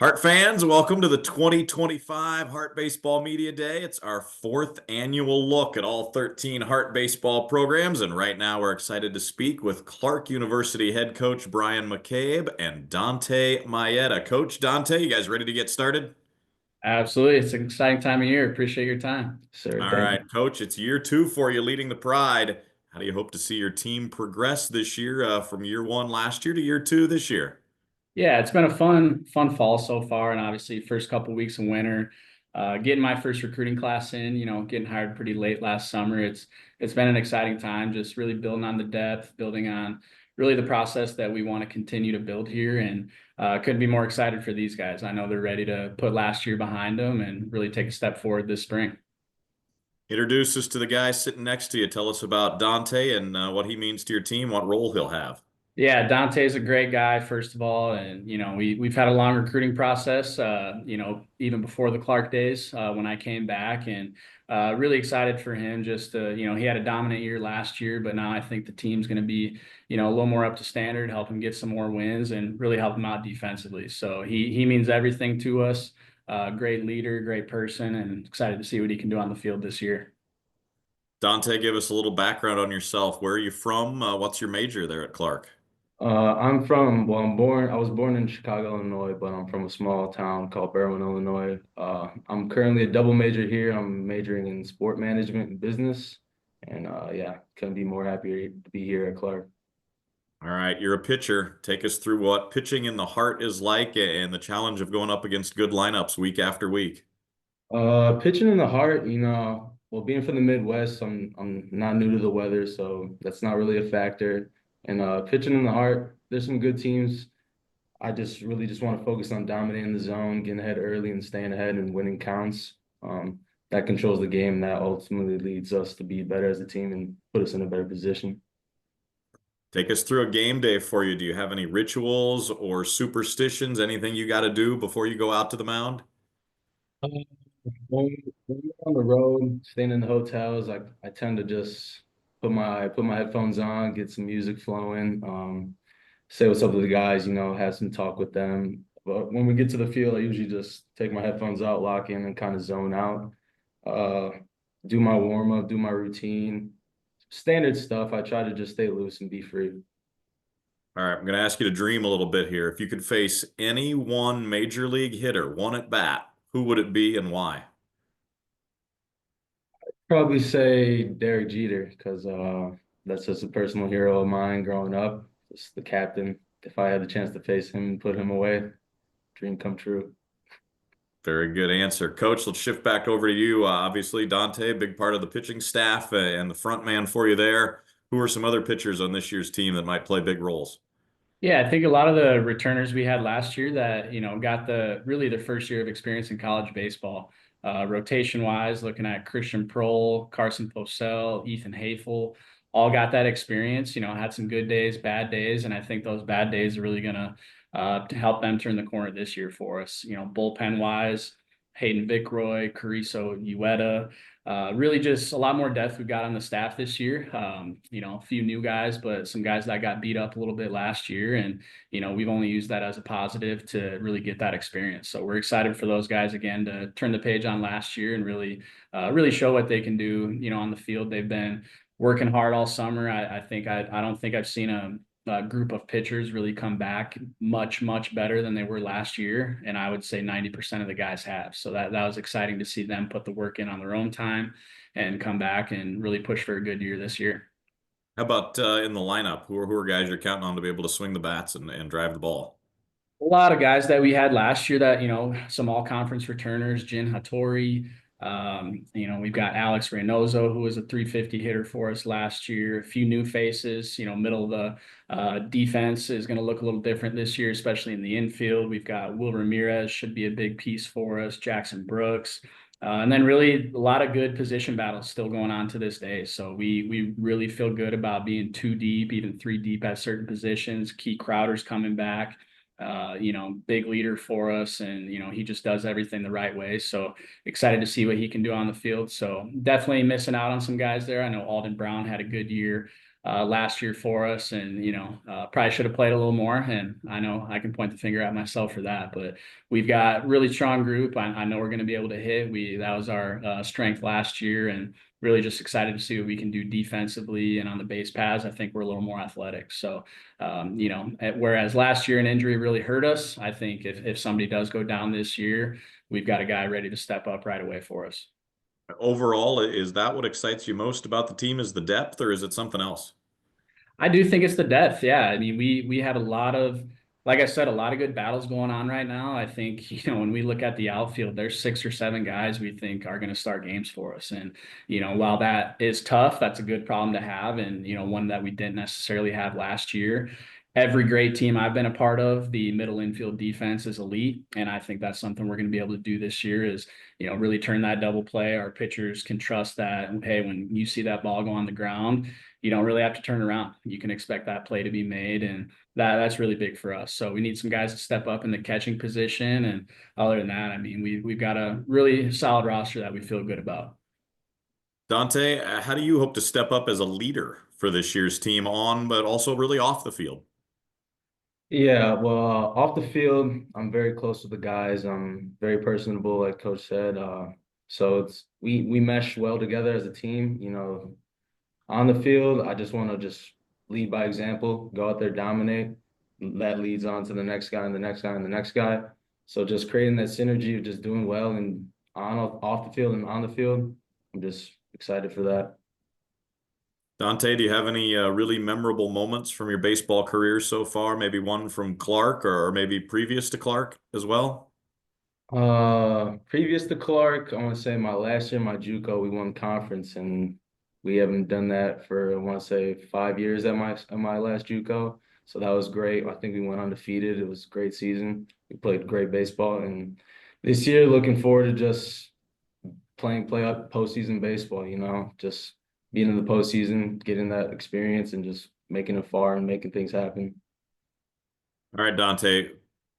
Heart fans, welcome to the 2025 Heart Baseball Media Day. It's our fourth annual look at all 13 Heart Baseball programs, and right now we're excited to speak with Clarke University head coach Brian McCabe and Dante Maeda. Coach Dante, you guys ready to get started? Absolutely. It's an exciting time of year. Appreciate your time. Sir, All thank right, you. Coach, it's year two for you leading the Pride. How do you hope to see your team progress this year from year one last year to year two this year? Yeah, it's been a fun fall so far, and obviously first couple weeks of winter. Getting my first recruiting class in, getting hired pretty late last summer. It's been an exciting time, just really building on the depth, building on really the process that we want to continue to build here, and couldn't be more excited for these guys. I know they're ready to put last year behind them and really take a step forward this spring. Introduce us to the guy sitting next to you. Tell us about Dante and what he means to your team, what role he'll have. Yeah, Dante's a great guy, first of all, and we've had a long recruiting process. Even before the Clarke days when I came back, and really excited for him. Just he had a dominant year last year, but now I think the team's going to be a little more up to standard, help him get some more wins, and really help him out defensively. So he means everything to us. Great leader, great person, and excited to see what he can do on the field this year. Dante, give us a little background on yourself. Where are you from? What's your major there at Clarke? I was born in Chicago, Illinois, but I'm from a small town called Berwyn, Illinois. I'm currently a double major here. I'm majoring in sport management and business. And yeah, couldn't be more happy to be here at Clarke. All right, you're a pitcher. Take us through what pitching in the heart is like and the challenge of going up against good lineups week after week. Pitching in the heart, well, being from the Midwest, I'm not new to the weather, so that's not really a factor. And pitching in the heart, there's some good teams. I just really just want to focus on dominating the zone, getting ahead early and staying ahead and winning counts. That controls the game. That ultimately leads us to be better as a team and put us in a better position. Take us through a game day for you. Do you have any rituals or superstitions, anything you got to do before you go out to the mound? When we're on the road, staying in the hotels, I tend to just put my headphones on, get some music flowing, say what's up to the guys, have some talk with them. But when we get to the field, I usually just take my headphones out, lock in, and kind of zone out. Uh, do my warm up, do my routine, standard stuff. I try to just stay loose and be free. All right, I'm going to ask you to dream a little bit here. If you could face any one major league hitter, one at bat, who would it be and why? Probably say Derek Jeter because that's just a personal hero of mine growing up. Just the captain. If I had the chance to face him and put him away, dream come true. Very good answer. Coach, let's shift back over to you. Obviously, Dante, big part of the pitching staff and the front man for you there. Who are some other pitchers on this year's team that might play big roles? Yeah, I think a lot of the returners we had last year that, got the really their first year of experience in college baseball. Rotation wise, looking at Christian Prohl, Carson Posell, Ethan Hafel, all got that experience, had some good days, bad days. And I think those bad days are really gonna to help them turn the corner this year for us. Bullpen wise, Hayden Vickroy, Cariso Ueda, really just a lot more depth we've got on the staff this year. A few new guys, but some guys that got beat up a little bit last year. And, we've only used that as a positive to really get that experience. So we're excited for those guys again to turn the page on last year and really show what they can do, on the field. They've been working hard all summer. I don't think I've seen a group of pitchers really come back much better than they were last year, and I would say 90% of the guys have. So that was exciting to see them put the work in on their own time and come back and really push for a good year this year. How about in the lineup? Who are guys you're counting on to be able to swing the bats and drive the ball? A lot of guys that we had last year that, some all conference returners, Jin Hattori. We've got Alex Reynoso, who was a 350 hitter for us last year. A few new faces, middle of the defense is going to look a little different this year, especially in the infield. We've got Will Ramirez, should be a big piece for us, Jackson Brooks. And then really a lot of good position battles still going on to this day. So we really feel good about being two deep, even three deep at certain positions. Key Crowder's coming back, big leader for us, and he just does everything the right way. So excited to see what he can do on the field. So definitely missing out on some guys there. I know Alden Brown had a good year. last year for us, and probably should have played a little more. And I know I can point the finger at myself for that, but we've got really strong group. I know we're going to be able to hit. That was our strength last year, and really just excited to see what we can do defensively and on the base paths. I think we're a little more athletic. So, whereas last year an injury really hurt us, I think if somebody does go down this year, we've got a guy ready to step up right away for us. Overall, is that what excites you most about the team, is the depth, or is it something else? I do think it's the depth. Yeah. I mean, we have a lot of, like I said, a lot of good battles going on right now. I think, when we look at the outfield, there's 6 or 7 guys we think are going to start games for us. And, while that is tough, that's a good problem to have. And, one that we didn't necessarily have last year. Every great team I've been a part of, the middle infield defense is elite. And I think that's something we're going to be able to do this year is, really turn that double play. Our pitchers can trust that. And hey, when you see that ball go on the ground, you don't really have to turn around. You can expect that play to be made, and that's really big for us. So we need some guys to step up in the catching position. And other than that, I mean, we've got a really solid roster that we feel good about. Dante, how do you hope to step up as a leader for this year's team on, but also really off the field? Yeah, well, off the field, I'm very close with the guys. I'm very personable, like Coach said. So we mesh well together as a team. On the field, I just want to just lead by example, go out there, dominate. That leads on to the next guy and the next guy and the next guy. So just creating that synergy of just doing well and on off the field and on the field. I'm just excited for that. Dante, do you have any really memorable moments from your baseball career so far? Maybe one from Clarke or maybe previous to Clarke as well? Previous to Clarke, I want to say my last year, my JUCO, we won conference, and we haven't done that for I want to say 5 years at my last JUCO. So that was great. I think we went undefeated. It was a great season. We played great baseball, and this year, looking forward to just playing playoff postseason baseball. Just being in the postseason, getting that experience, and just making it far and making things happen. All right, Dante,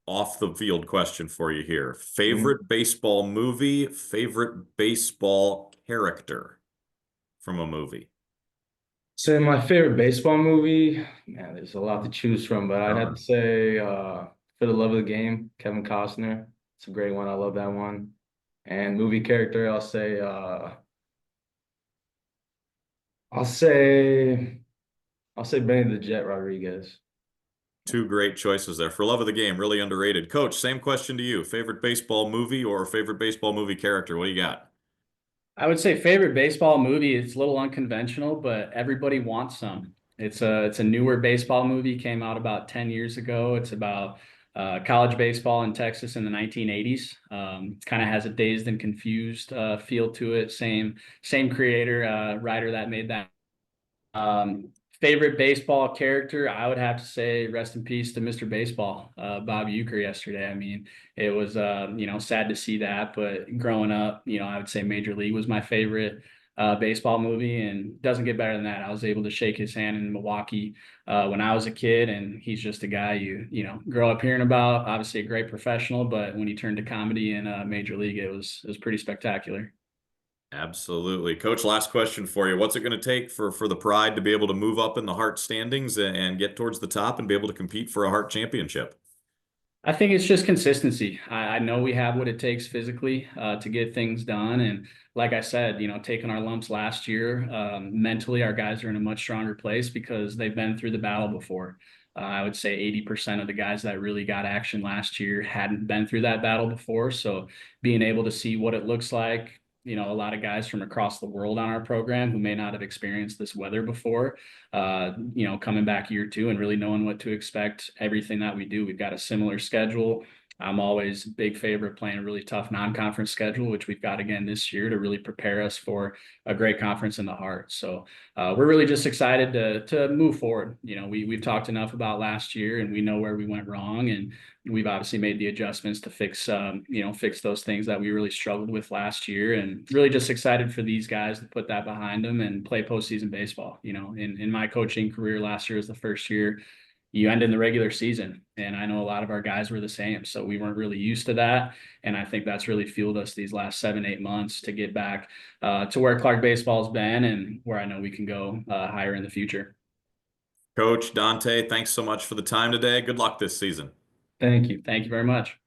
off the field question for you here. Mhm. Favorite baseball movie, favorite baseball character from a movie? So my favorite baseball movie, man, there's a lot to choose from, but I'd have to Sure. say For the Love of the Game, Kevin Costner. It's a great one. I love that one. And movie character, I'll say I'll say Benny the Jet Rodriguez. Two great choices there. For love of the game, really underrated. Coach, same question to you. Favorite baseball movie or favorite baseball movie character? What do you got? I would say favorite baseball movie. It's a little unconventional, but everybody wants some. It's a newer baseball movie. Came out about 10 years ago. It's about college baseball in Texas in the 1980s. Kind of has a dazed and confused feel to it. Same creator, writer that made that. Favorite baseball character, I would have to say rest in peace to Mr. Baseball, Bob Uecker yesterday. I mean, it was sad to see that, but growing up, I would say Major League was my favorite baseball movie, and doesn't get better than that. I was able to shake his hand in Milwaukee when I was a kid, and he's just a guy you grow up hearing about. Obviously, a great professional, but when he turned to comedy in Major League, it was pretty spectacular. Absolutely. Coach, last question for you. What's it going to take for the Pride to be able to move up in the Hart standings and get towards the top and be able to compete for a Hart championship? I think it's just consistency. I know we have what it takes physically to get things done. And like I said, taking our lumps last year, mentally, our guys are in a much stronger place because they've been through the battle before. I would say 80% of the guys that really got action last year hadn't been through that battle before. So being able to see what it looks like, a lot of guys from across the world on our program who may not have experienced this weather before, coming back year 2 and really knowing what to expect, everything that we do. We've got a similar schedule. I'm always a big favorite playing a really tough non-conference schedule, which we've got again this year to really prepare us for a great conference in the Heart. So we're really just excited to move forward. We've talked enough about last year, and we know where we went wrong, and we've obviously made the adjustments to fix those things that we really struggled with last year, and really just excited for these guys to put that behind them and play postseason baseball. In my coaching career, last year was the first year you end in the regular season. And I know a lot of our guys were the same. So we weren't really used to that. And I think that's really fueled us these last 7, 8 months to get back to where Clarke baseball's been and where I know we can go higher in the future. Coach Dante, thanks so much for the time today. Good luck this season. Thank you. Thank you very much.